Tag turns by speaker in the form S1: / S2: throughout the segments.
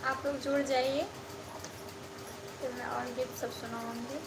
S1: आप लोग जुड़ जाइए, फिर मैं और गीत सब सुनाऊंगी।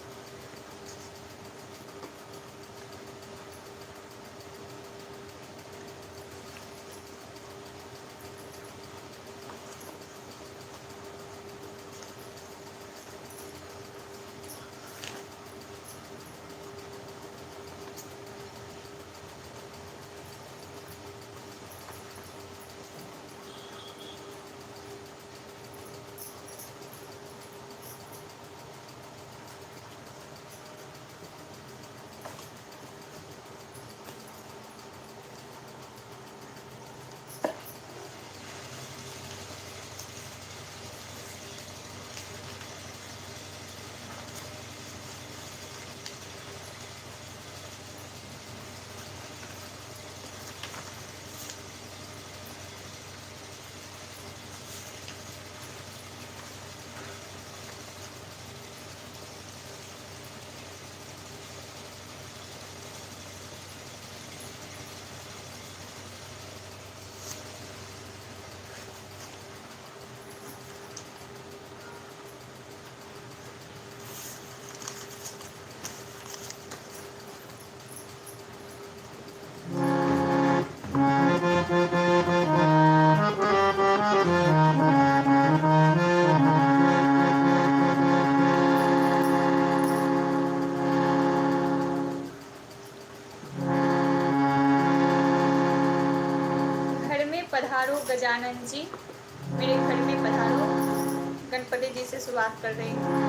S1: पधारो गजानन जी, मेरे घर में पधारो। गणपति जी से शुरुआत कर रही हूँ।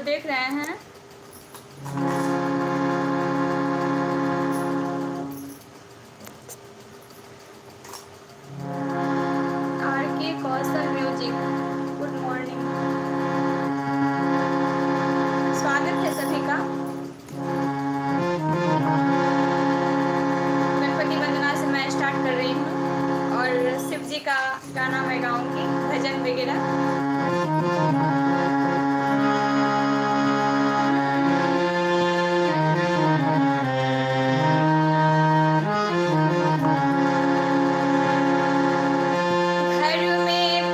S1: देख रहे हैं। आर.के. कौशल म्यूजिक, गुड मॉर्निंग, स्वागत है सभी का। गणपति वंदना से मैं स्टार्ट कर रही हूँ और शिव जी का गाना मैं गाऊंगी, भजन वगैरह। घर में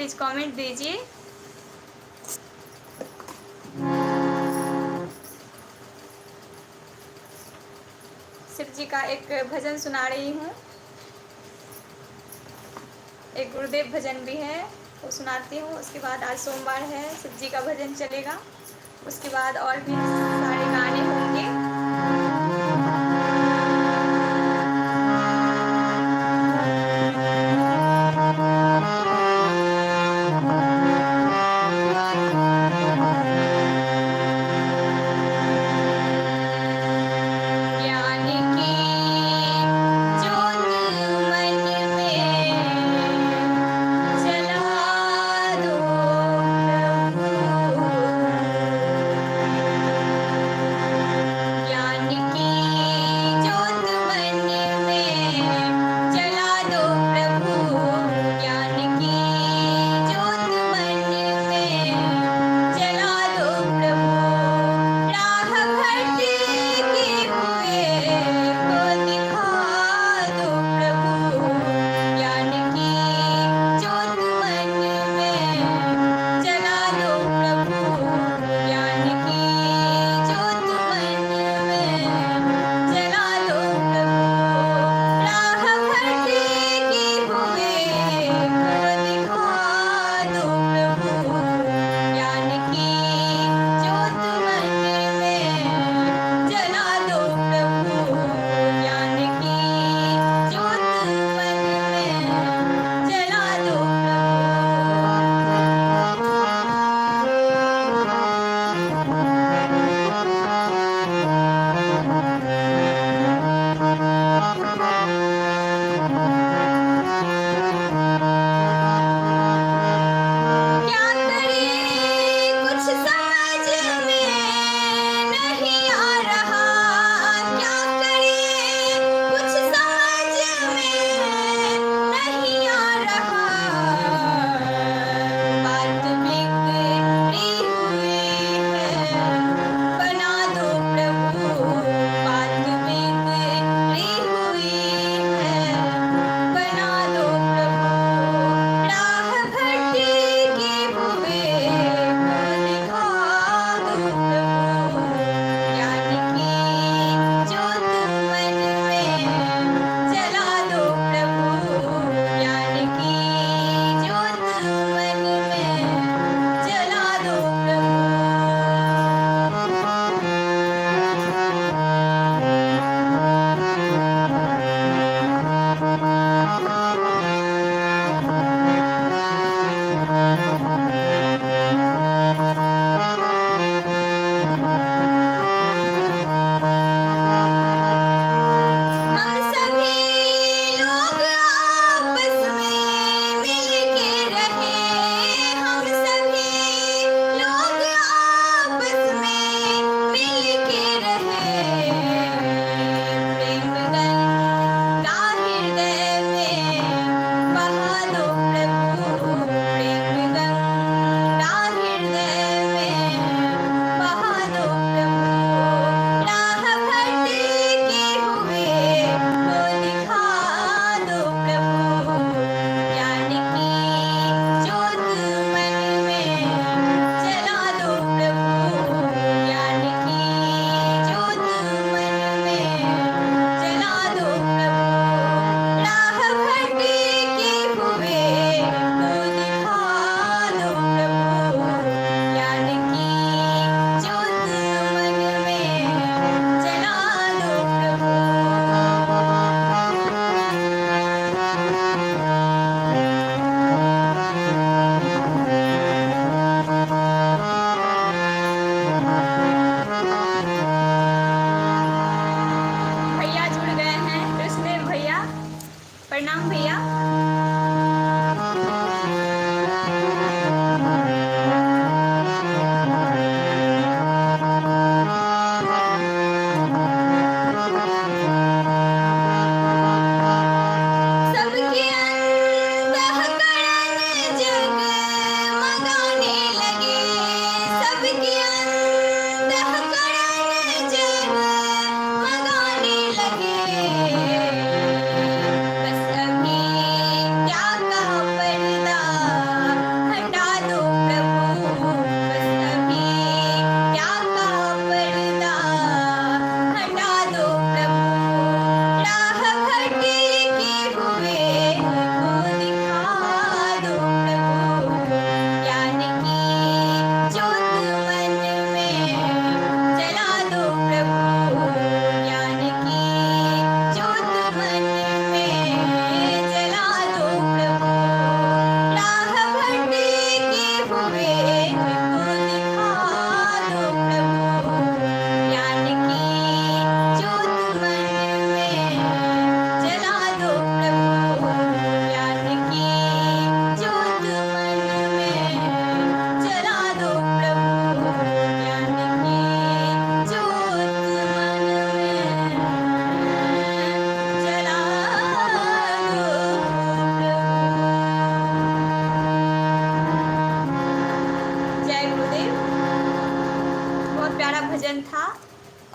S1: प्लीज़ कमेंट दीजिए। शिव जी का एक भजन सुना रही हूँ, एक गुरुदेव भजन भी है वो सुनाती हूँ। उसके बाद आज सोमवार है, शिव जी का भजन चलेगा। उसके बाद और भी सारे गाने होंगे। ज्ञान की ज्योत मन में जला दो प्रभु,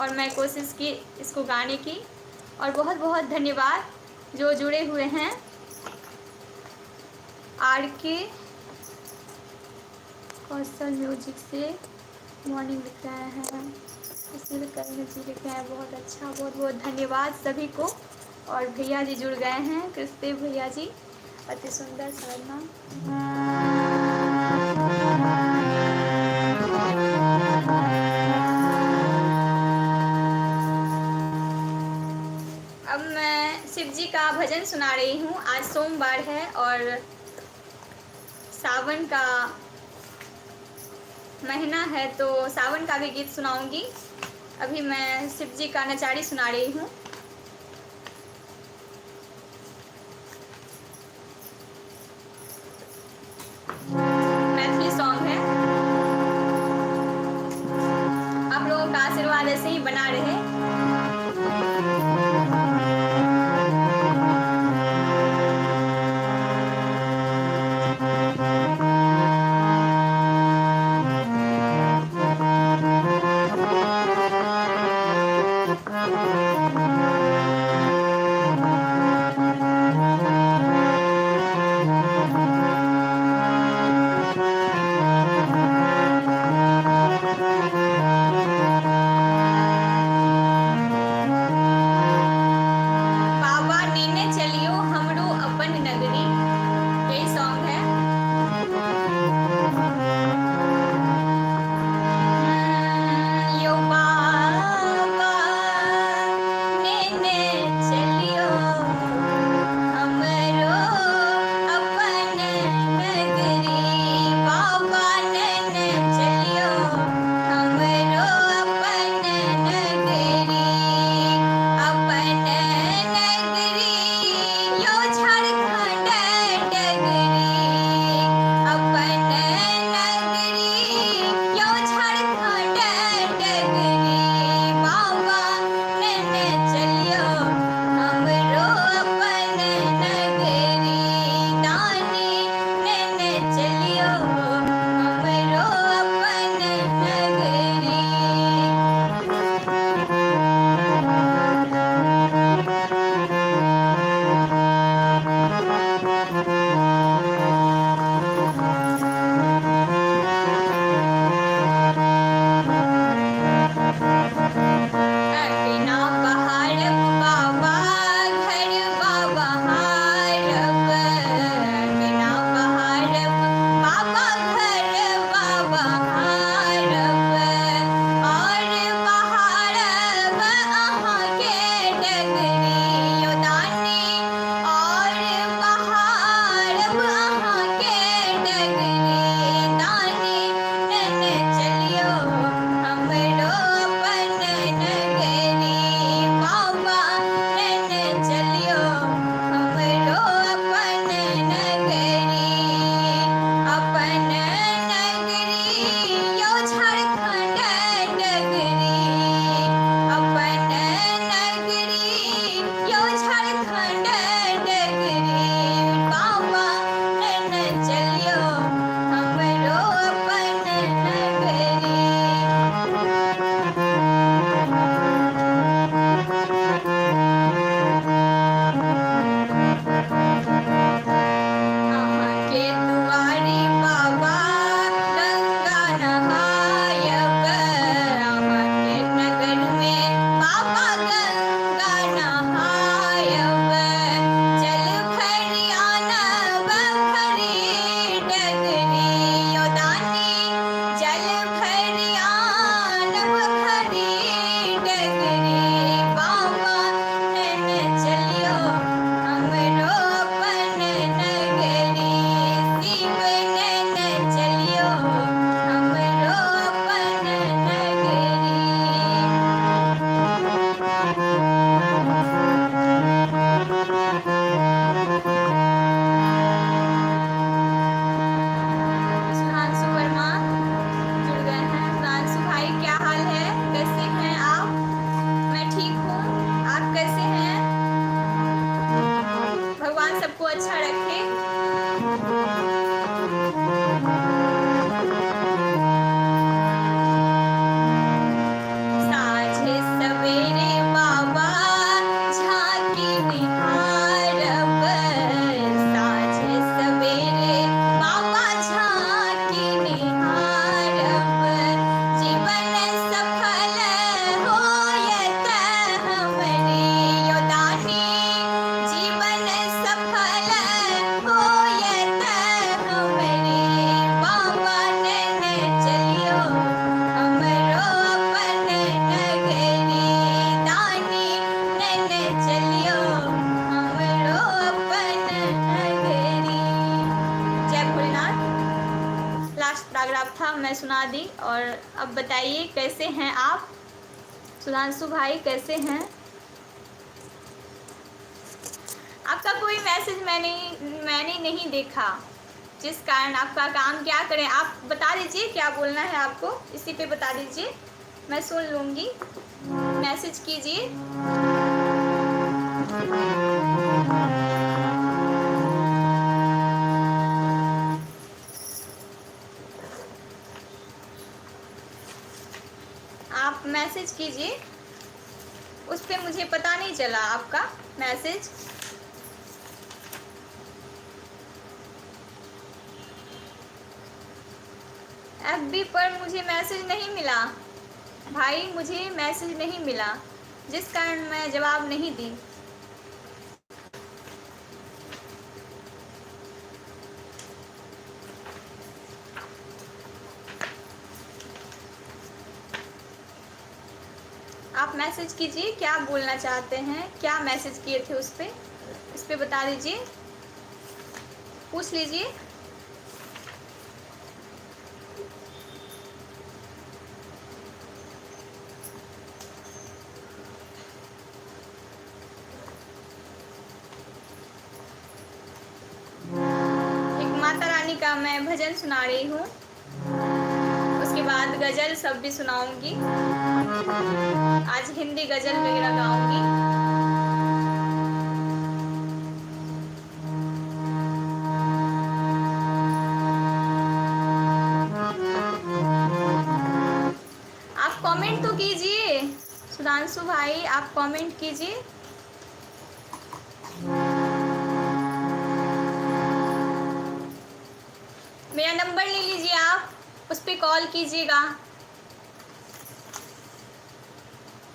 S1: और मैं कोशिश की इसको गाने की। और बहुत बहुत धन्यवाद जो जुड़े हुए हैं। आर के कौशल म्यूजिक से मॉर्निंग लिख रहे हैं, इसलिए करने जी लिख रहे हैं, बहुत अच्छा, बहुत बहुत धन्यवाद सभी को। और भैया जी जुड़ गए हैं, कृष्णदेव भैया जी, अति सुंदर साधना। अब मैं शिव जी का भजन सुना रही हूँ। आज सोमवार है और सावन का महीना है, तो सावन का भी गीत सुनाऊंगी। अभी मैं शिव जी का नचारी सुना रही हूँ। मैथिली सॉन्ग है। आप लोगों का आशीर्वाद ऐसे ही बना रहे। मैं सुना दी। और अब बताइए कैसे हैं आप? सुधांशु भाई कैसे हैं? आपका कोई मैसेज मैंने नहीं देखा, जिस कारण आपका काम क्या करें आप बता दीजिए, क्या बोलना है आपको इसी पे बता दीजिए, मैं सुन लूँगी। मैसेज कीजिए। आप मैसेज कीजिए, उस पर मुझे पता नहीं चला आपका मैसेज। FB पर मुझे मैसेज नहीं मिला भाई, मुझे मैसेज नहीं मिला, जिस कारण मैं जवाब नहीं दी। आप मैसेज कीजिए, क्या बोलना चाहते हैं, क्या मैसेज किए थे उस पर बता दीजिए, पूछ लीजिए। एक माता रानी का मैं भजन सुना रही हूँ, उसके बाद गज़ल सब भी सुनाऊंगी। आज हिंदी गज़ल वगैरह गाऊंगी। आप कमेंट तो कीजिए सुधांशु भाई, आप कमेंट कीजिए। मेरा नंबर ले लीजिए, आप उस पर कॉल कीजिएगा।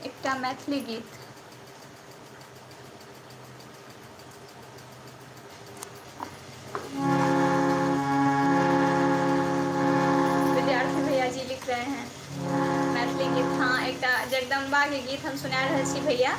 S1: एकटा मैथिली गीत। विद्यार्थी भैया जी लिख रहे हैं मैथिली गीत। हाँ, एकटा जगदम्बा के गीत हम सुना रहे छी भैया।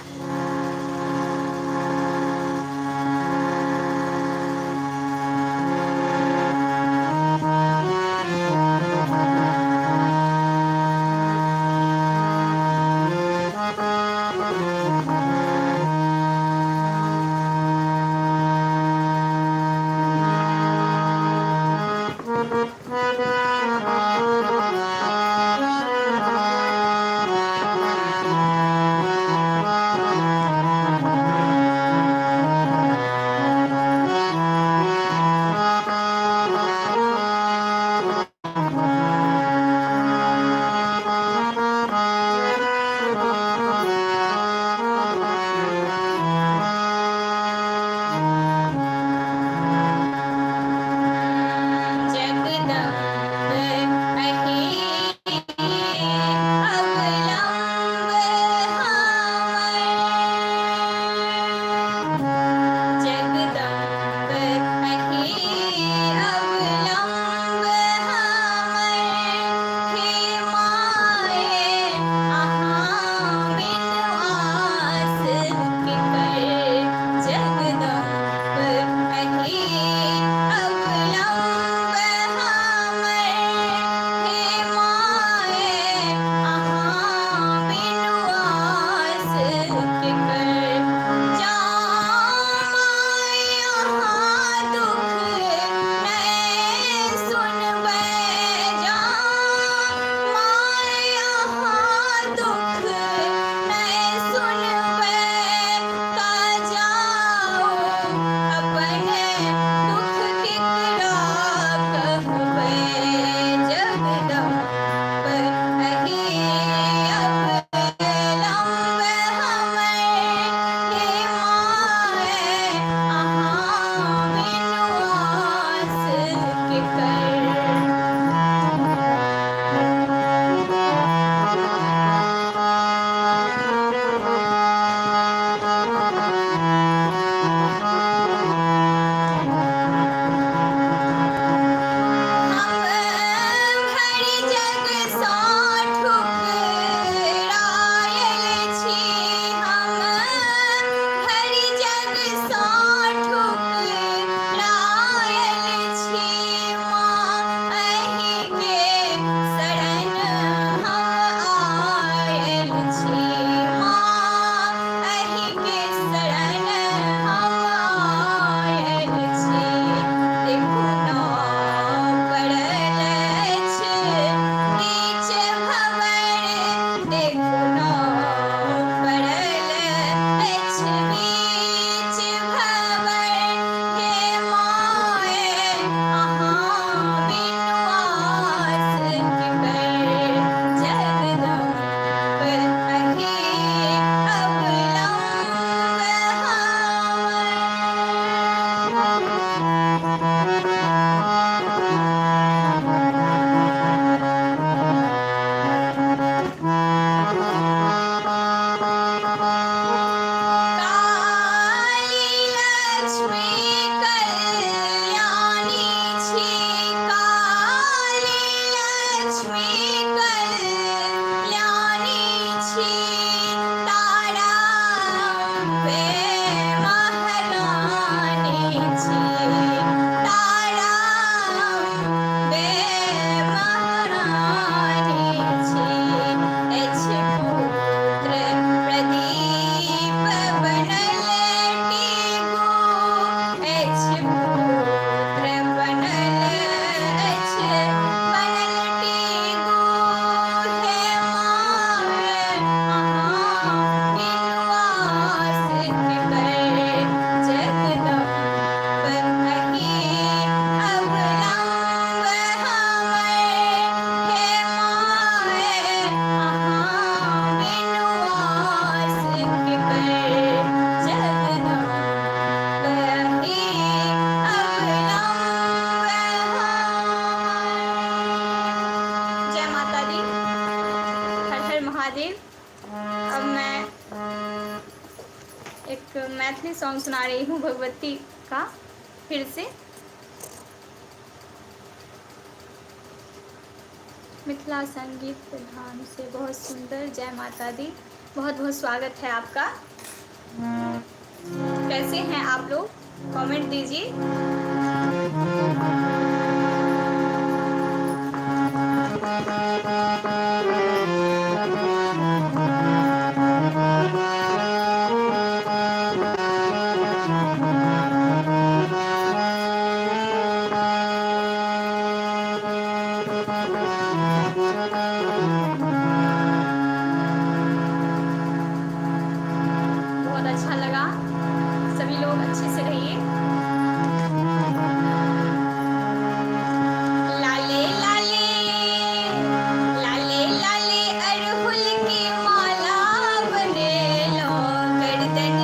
S1: मैथिली सॉन्ग सुना रही हूँ भगवती का फिर से। मिथिला संगीत प्रधान से बहुत सुंदर, जय माता दी। बहुत बहुत स्वागत है आपका। कैसे हैं आप लोग, कमेंट दीजिए। बहुत अच्छा लगा, सभी लोग अच्छे से रहिए। लाले लाले लाले लाले अड़हुल की माला बने लो, गर्दन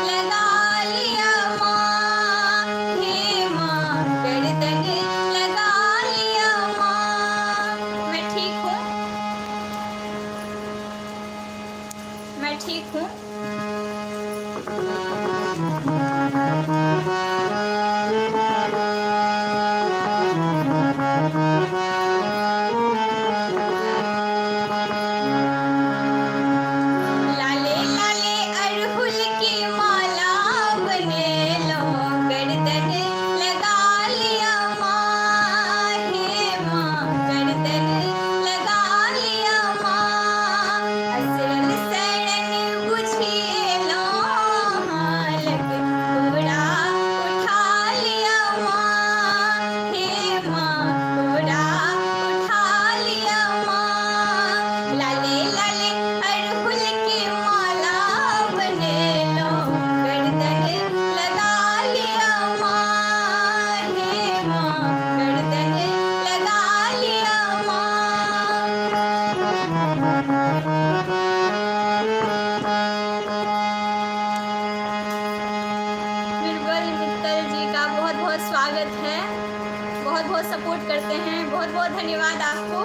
S1: लगा लिया माँ, हे माँ गर्दन लगा लिया माँ। मैं ठीक हूँ, मैं ठीक हूँ। लाले लाले अड़हुल की माला बने लो, गर्दन लगा लिया माँ, हे माँ गर्दन लगा लिया माँ। असरल शरण बुझिए लो, हालक घोड़ा उठा लिया माँ, हे माँ घोड़ा उठा लिया माँ। लाले लाले अड़हुल की माला बने लो, गर्दन लगा लिया माँ, हे माँ गर्दन लगा लिया माँ। बीरबल मित्तल जी का बहुत बहुत स्वागत है, बहुत बहुत सपोर्ट करते हैं, बहुत बहुत धन्यवाद आपको।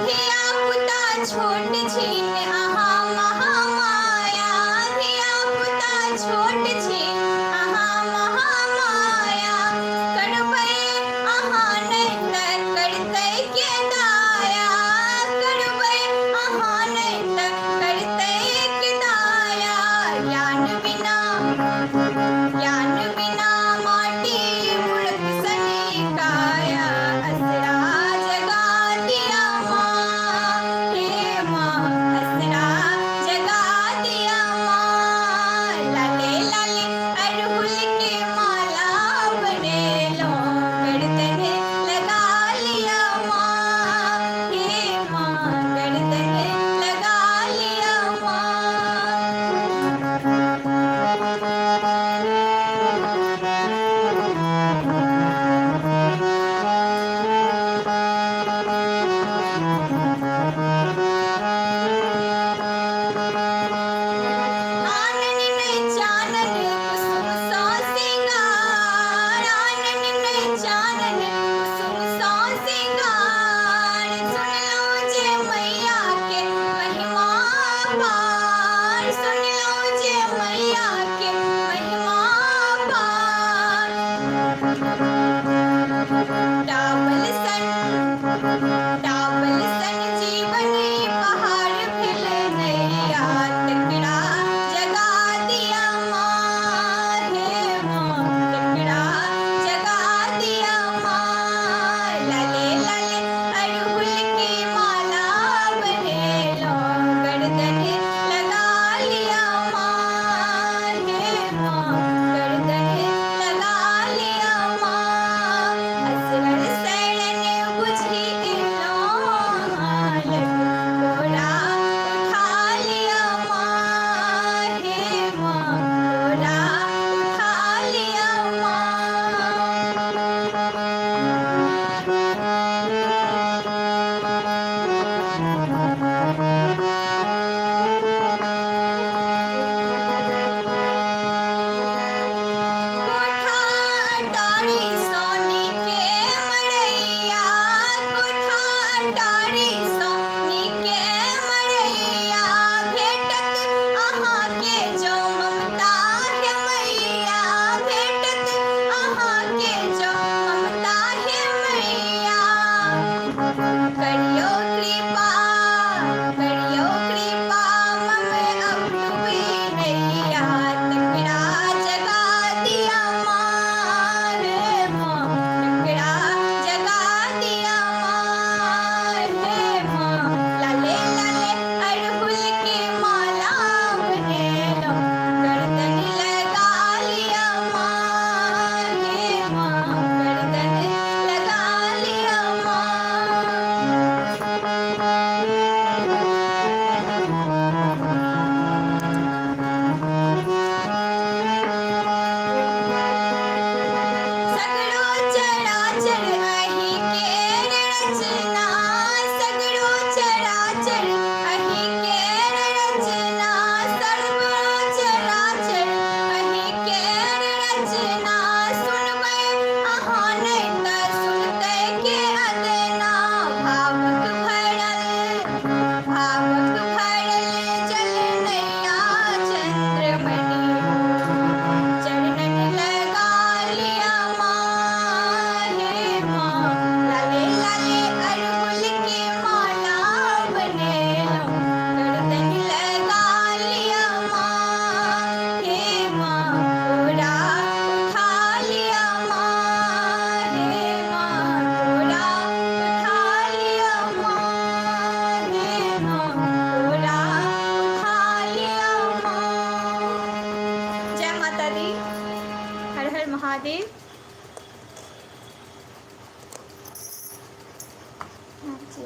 S1: धिया पुता छोट छीन अहाँ महामाया, धिया पुता छोट छीन अहाँ महामाया। करबै अहाँ नहि तऽ करतै के दाया, माता दी। हर हर महादेव। हाँ जी,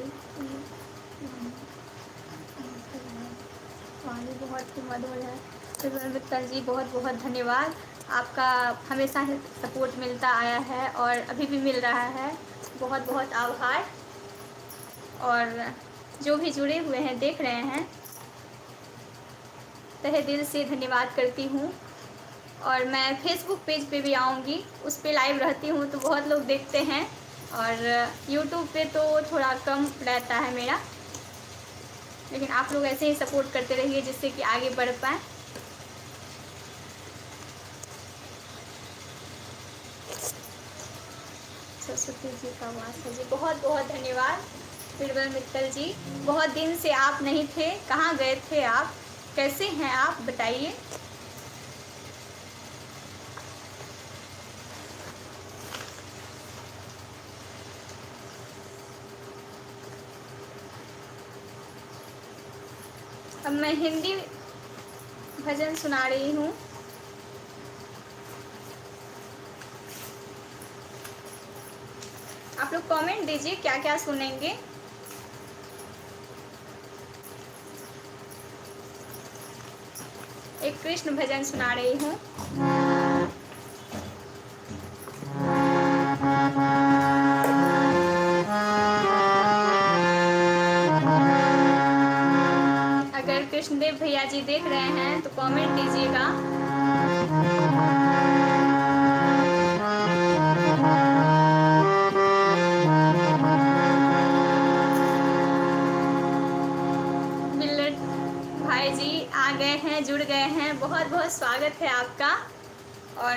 S1: वाणी बहुत ही मधुर है। फिर मित्तल जी बहुत बहुत धन्यवाद। आपका हमेशा सपोर्ट मिलता आया है और अभी भी मिल रहा है। बहुत बहुत आभार। और जो भी जुड़े हुए हैं देख रहे हैं, तहे दिल से धन्यवाद करती हूँ। और मैं फेसबुक पेज पे भी आऊँगी, उस पे लाइव रहती हूँ तो बहुत लोग देखते हैं। और यूट्यूब पे तो थोड़ा कम रहता है मेरा, लेकिन आप लोग ऐसे ही सपोर्ट करते रहिए जिससे कि आगे बढ़ पाएँ। सरस्वती जी का वास है जी। बहुत बहुत धन्यवाद बीरबल मित्तल जी। बहुत दिन से आप नहीं थे, कहाँ गए थे आप? कैसे हैं आप, बताइए। अब मैं हिंदी भजन सुना रही हूँ। आप लोग कमेंट दीजिए क्या क्या सुनेंगे। एक कृष्ण भजन सुना रही हूँ। अगर कृष्णदेव भैया जी देख रहे हैं तो कमेंट दीजिएगा। बिल्लट भाई जी आ गए हैं, जुड़ गए हैं, बहुत बहुत स्वागत है आपका। और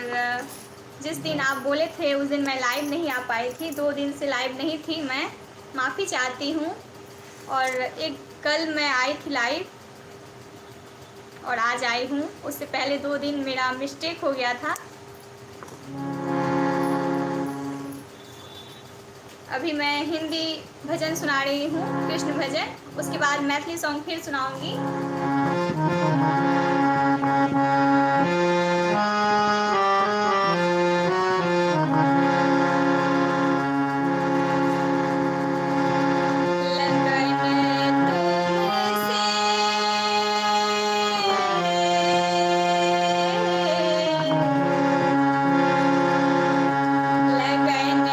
S1: जिस दिन आप बोले थे उस दिन मैं लाइव नहीं आ पाई थी, 2 दिन से लाइव नहीं थी, मैं माफ़ी चाहती हूँ। और एक कल मैं आई थी लाइव और आज आई हूँ। उससे पहले 2 दिन मेरा मिस्टेक हो गया था। अभी मैं हिंदी भजन सुना रही हूँ, कृष्ण भजन। उसके बाद मैथिली सॉन्ग फिर सुनाऊंगी। लगन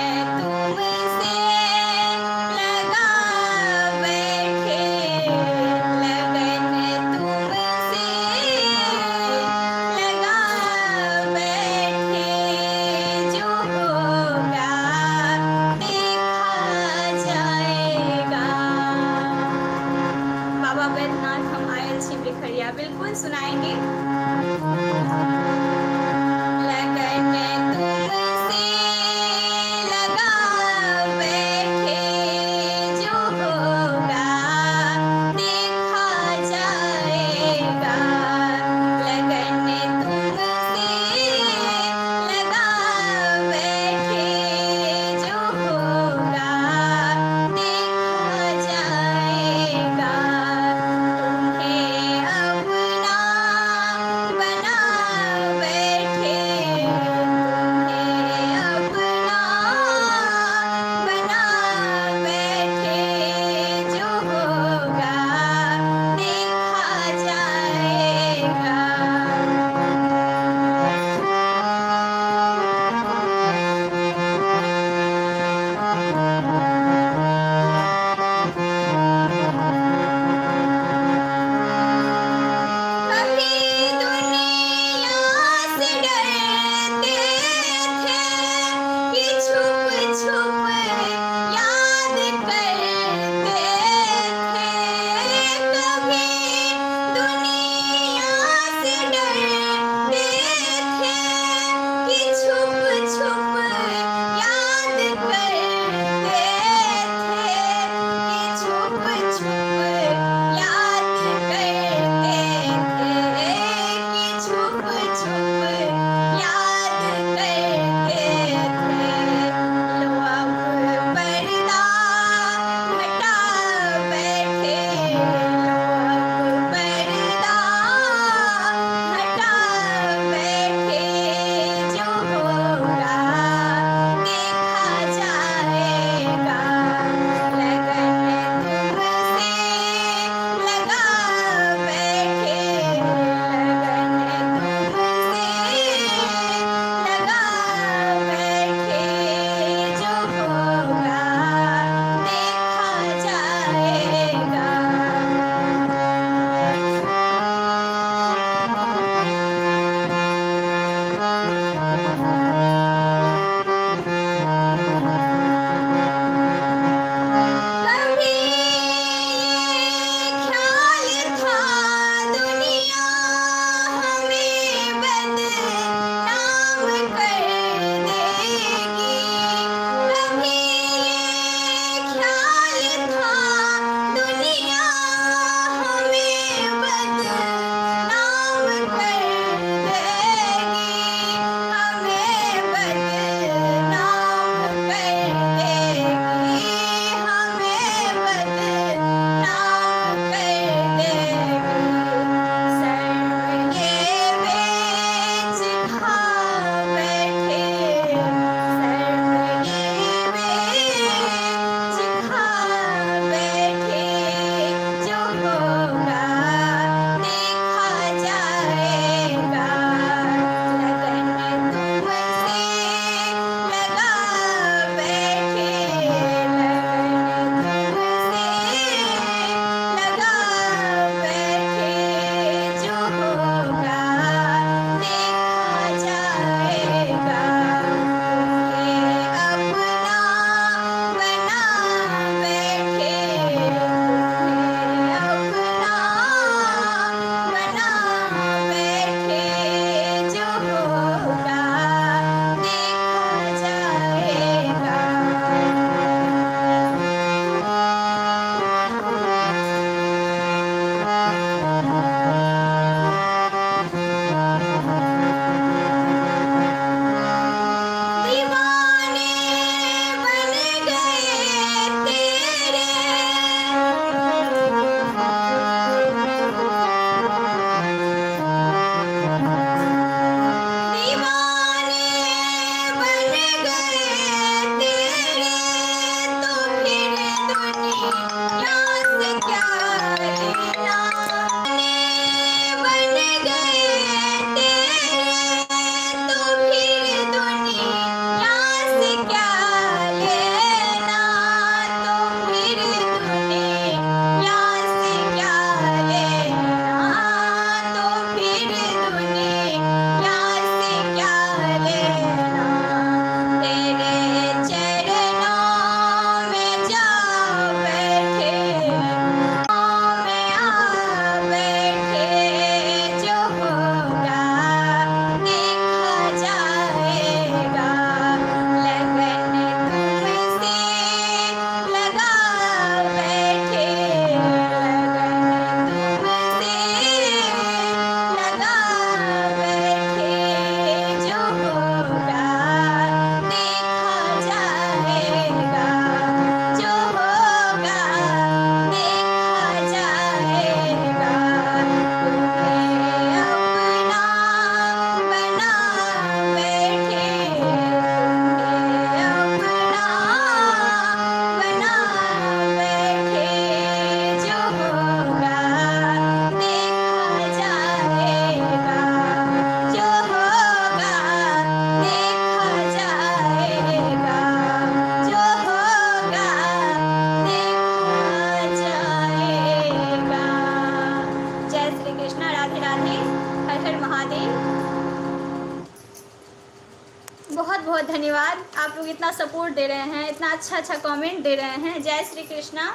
S1: बहुत धन्यवाद, आप लोग इतना सपोर्ट दे रहे हैं, इतना अच्छा अच्छा कमेंट दे रहे हैं। जय श्री कृष्णा,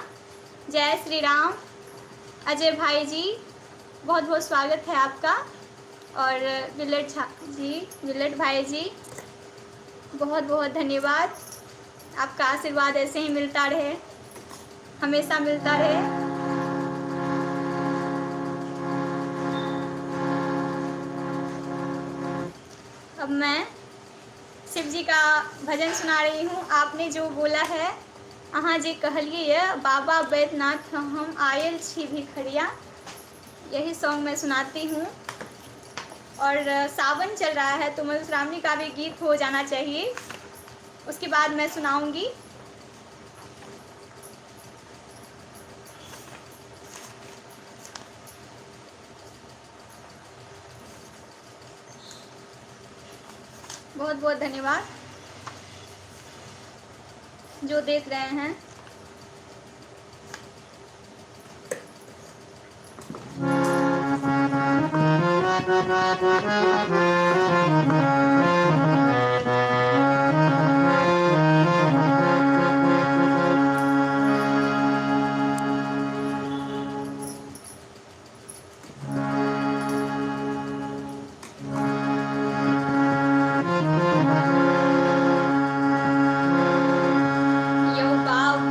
S1: जय श्री राम। अजय भाई जी बहुत बहुत स्वागत है आपका। और विलेट जी, विलेट भाई जी बहुत बहुत धन्यवाद। आपका आशीर्वाद ऐसे ही मिलता रहे, हमेशा मिलता रहे। अब मैं शिव जी का भजन सुना रही हूँ। आपने जो बोला है, अहाँ जी कहलिए बाबा बैद्यनाथ हम आयल छी भिखरिया, यही सॉन्ग मैं सुनाती हूँ। और सावन चल रहा है तो मधुश्रावणी का भी गीत हो जाना चाहिए, उसके बाद मैं सुनाऊंगी। बहुत बहुत धन्यवाद जो देख रहे हैं। यो बाबा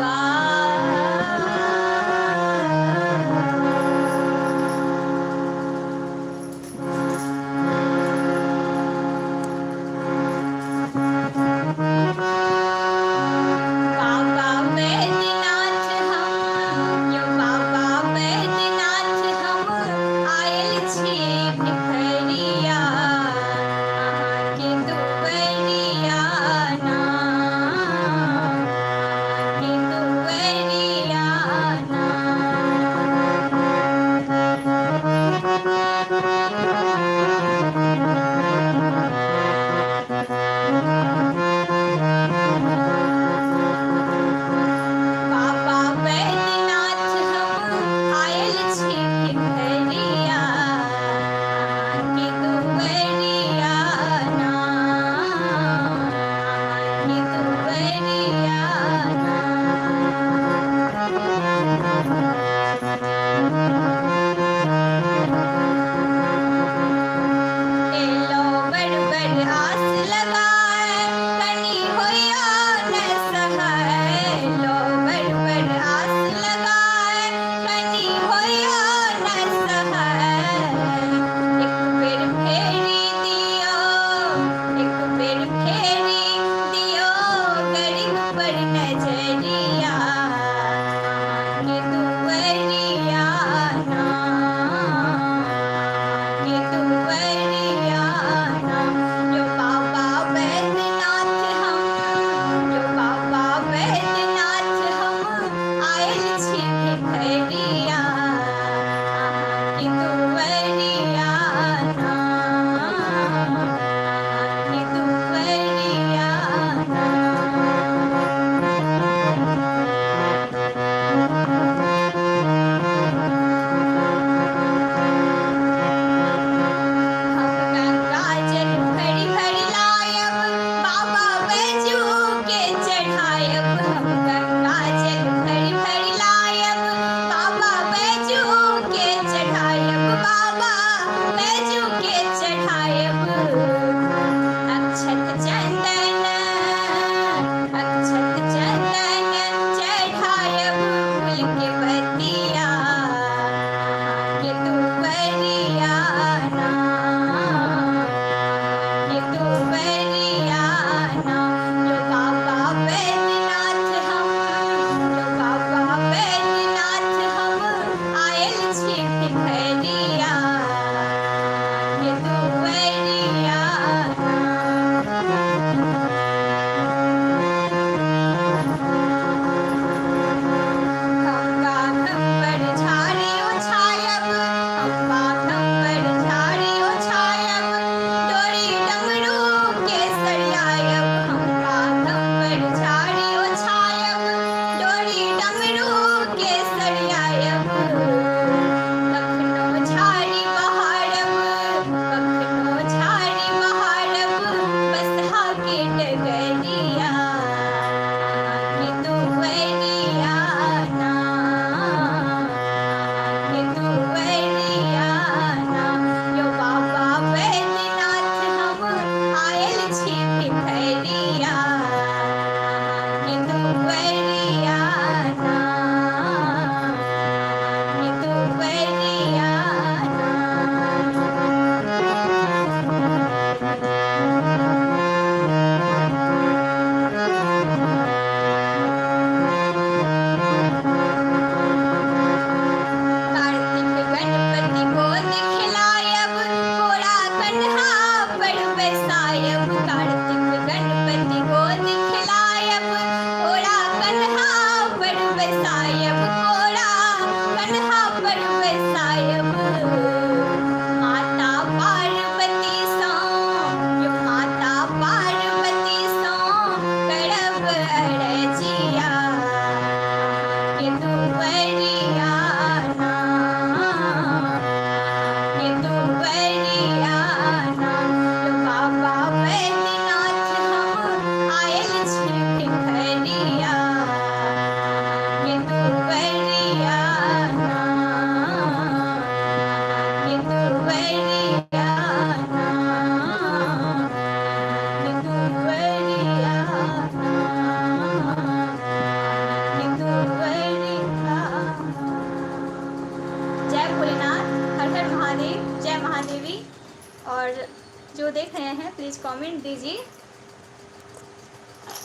S1: नए हैं प्लीज़ कमेंट दीजिए।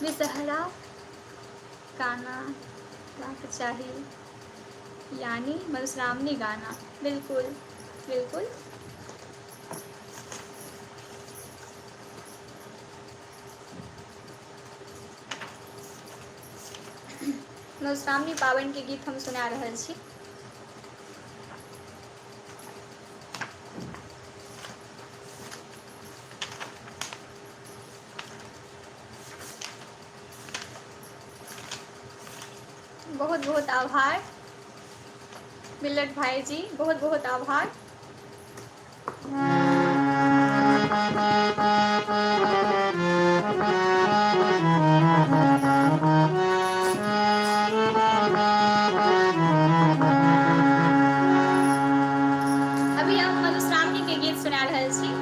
S1: बेसहारा गाना गाना चाहिए, यानी मधुश्रावणी गाना। बिल्कुल बिल्कुल। मधुश्रावणी पाबनि के गीत हम सुना रहल छी। बहुत बहुत आभार मिल्लत भाई जी, बहुत बहुत आभार। अभी हम मधुश्रावणी के गीत सुना रहल छी।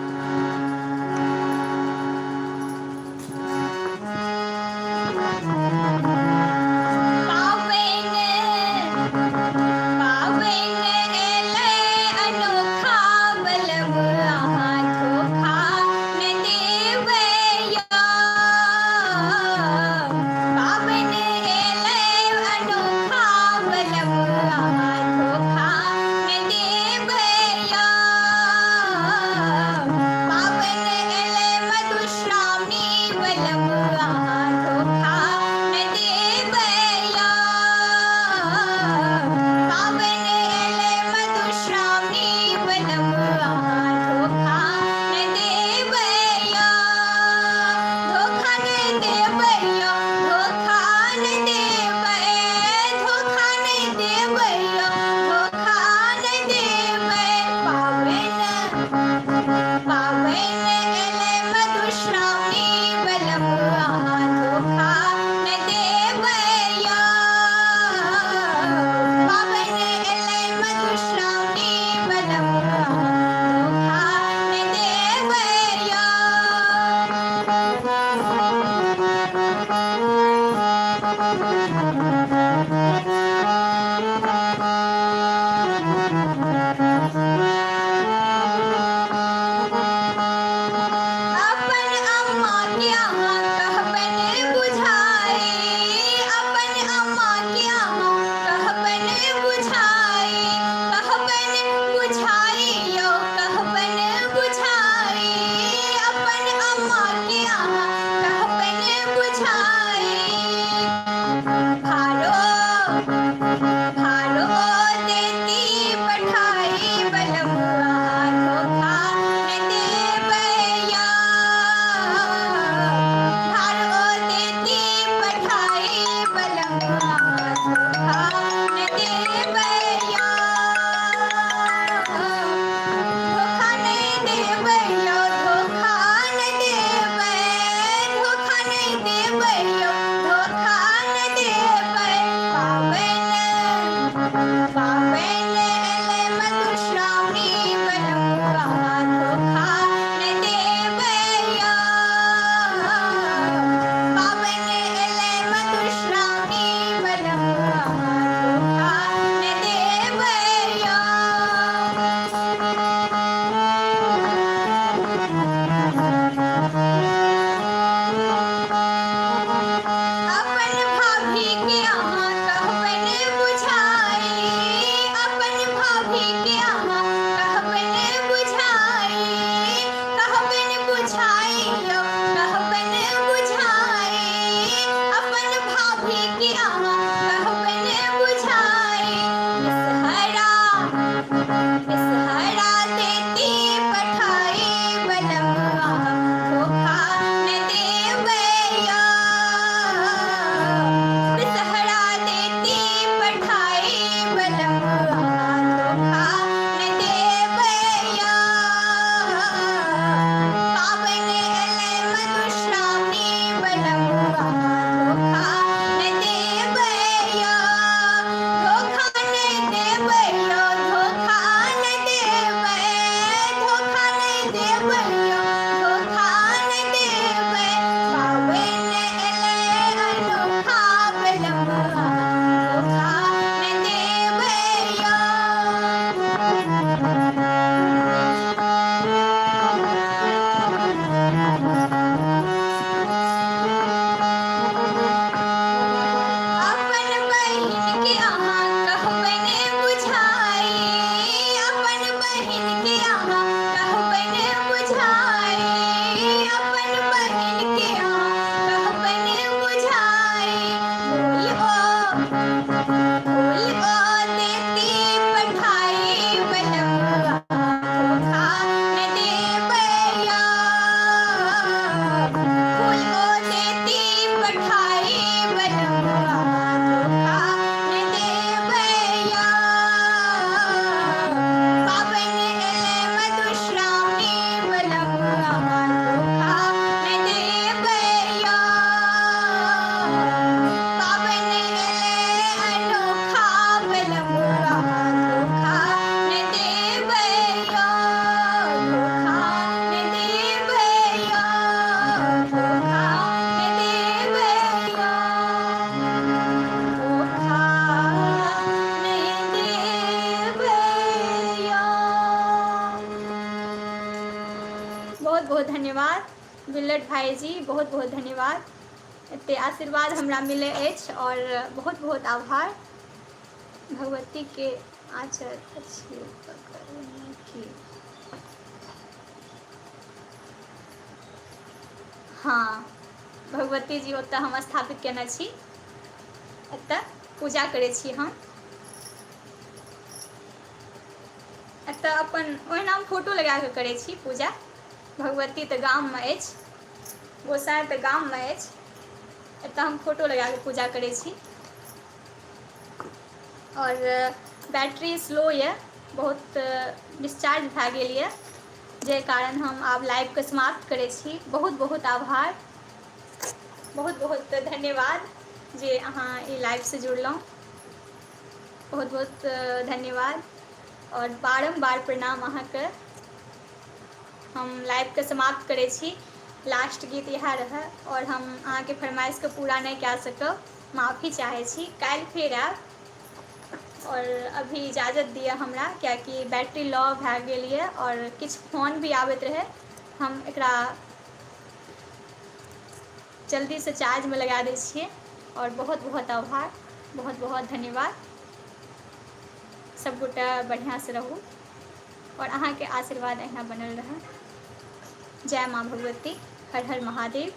S1: बहुत धन्यवाद बिल्लट भाईजी, बहुत बहुत धन्यवाद। एते आशीर्वाद हमरा मिले अछि और बहुत बहुत आभार। भगवती के आचर अछि की। हाँ, भगवती जी ओतऽ हम स्थापित केने छी, एतऽ पूजा करै छी हम। एतऽ अपन ओहिना फोटो लगा कऽ करै छी पूजा। भगवती तऽ गाममे अछि, गोसाई तऽ गाममे अछि, एतऽ हम फोटो लगा कऽ पूजा करै छी। और बैटरी स्लो यऽ, बहुत डिस्चार्ज भए गेल यऽ, जाहि कारण हम आब लाइवके समाप्त करै छी। बहुत बहुत आभार, बहुत बहुत धन्यवाद जे अहाँ ई लाइवसँ जुड़लहुँ। बहुत बहुत धन्यवाद और बारम्बार प्रणाम अहाँके। हम लाइवके समाप्त करै छी। लास्ट गीत इएह रहै और हम अहाँके फरमाइशके पूरा नहि कए सकब, माफ़ी चाहै छी। काल्हि फेर आयब और अभी इजाज़त दिअ हमरा, कियाकि बैटरी लो भए गेल यऽ और किछु फोन भी आबैत रहै। हम एकरा जल्दीसँ चार्जमे लगा दै छियै। और बहुत बहुत आभार, बहुत बहुत धन्यवाद। सबगोटा बढ़िआँसँ रहू और अहाँके आशीर्वाद अहिना बनल रहै। जय माँ भगवती, हर हर महादेव।